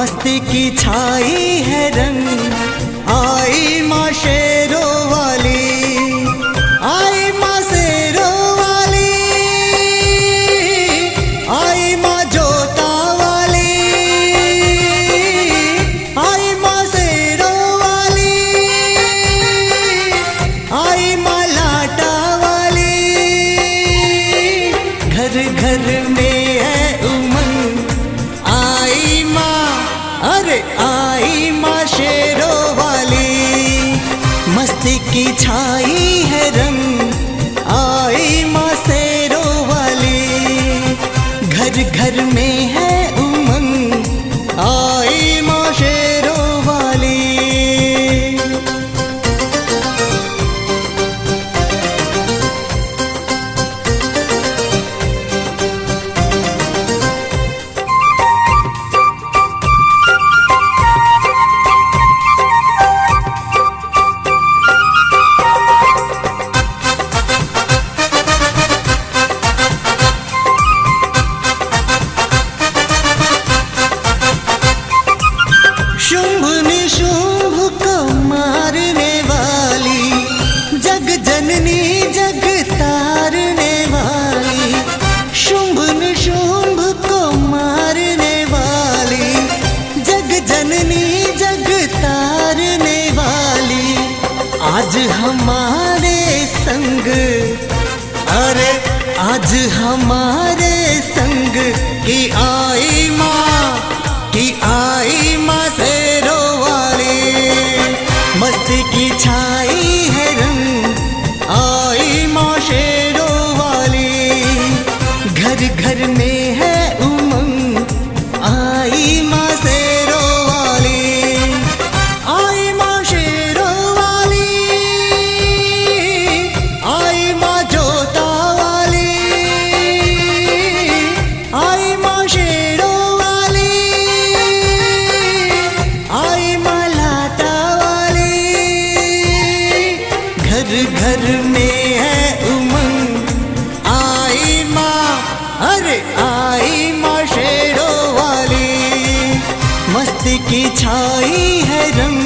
मस्ती की छाई है रंग, आई माँ शेरों वाली, आई माँ शेरों वाली, आई माँ जोता वाली, आई माँ शेरों वाली, आई माँ लाटा वाली। घर घर में है उमंग, आई माँ, अरे आई माँ शेरों वाली। मस्ती की छाई है रंग, आई माँ शेरों वाली। घर घर में है उमंग, आई माँ शेरों वाली। शुंभ निशुंभ को मारने वाली, जग जननी जग तारने वाली। शुंभ निशुंभ को मारने वाली, जग जननी जग तारने वाली। आज हमारे संग, अरे आज हमारे संग की आई माँ, की आई माँ शेरों वाली। मस्ती की छाई है रंग, आई माँ शेरों वाली। घर घर में है उमंग, आई माँ शेरों वाली, आई माँ शेरों वाली, आई माँ जोता वाली, आई माँ शेरों वाली, आई माँ लाटा वाली। घर घर में है उमंग, आई माँ, अरे आई माँ शेरों वाली। मस्ती की छाई है रंग,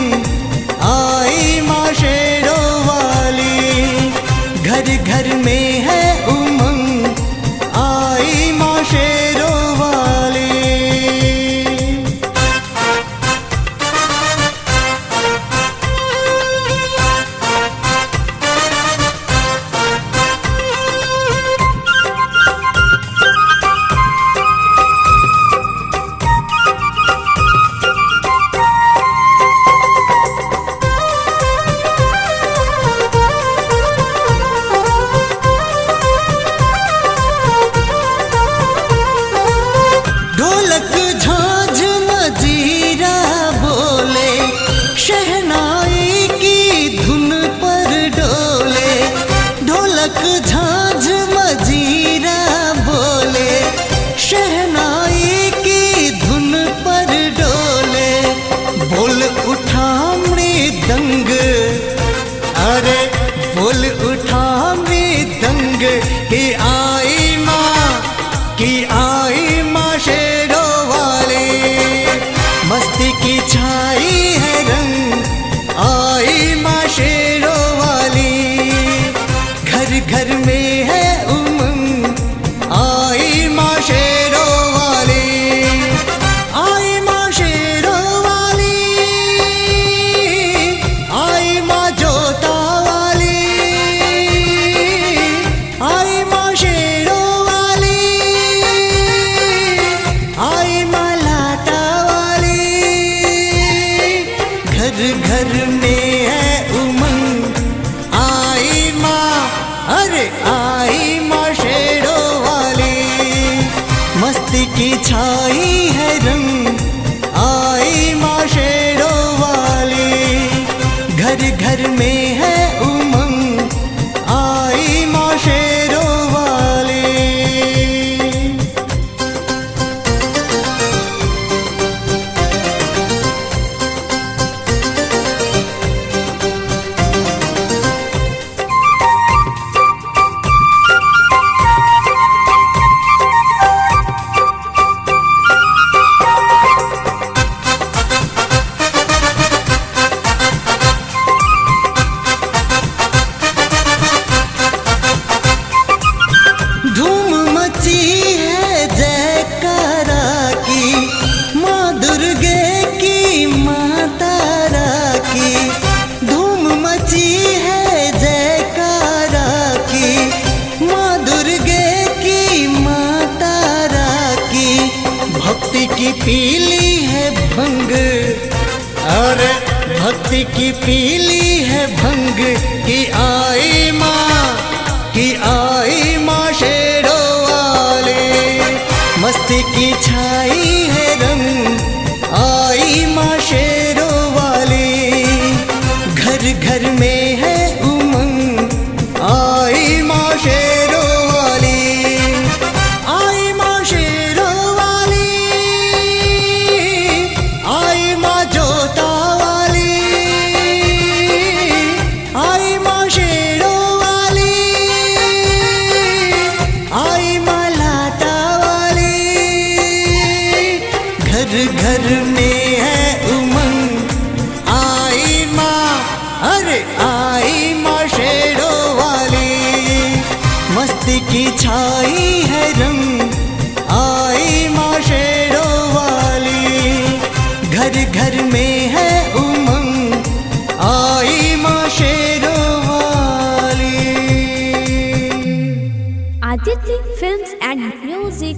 आई माँ शेरों वाली। घर घर में है उमंग, आई माँ शेरों वाली। ढोलक झांझ मजीरा बोले, शहनाई की धुन पर डोले। ढोलक झांझ मजीरा बोले, शहनाई की धुन पर डोले। बोल उठा मृदंग, अरे बोल उठा मृदंग की आई माँ, की आई माँ शेरों वाली। मस्ती की छाई है रंग, आई माँ शेरों वाली। घर घर में है उमंग, आई माँ शेरों वाली, आई माँ शेरों वाली, आई माँ जोता वाली, की पीली है भंग, अरे भक्ति की पीली है भंग कि आई माँ शेरों वाली। मस्ती की छाई है रंग, आई माँ शेरों वाली। घर घर में है उमंग, आई माँ शेरों वाली। आई माँ शेरों वाली, आई माँ जोता वाली, आई माँ शेरों वाली, आई माँ लाटा वाली। घर घर में है उमंग, आई माँ, अरे आई माँ शेरों वाली। मस्ती की छाई है रंग, आई माँ शेरों वाली। घर घर में है उमंग, आई माँ शेरों वाली। Aditi Films and Music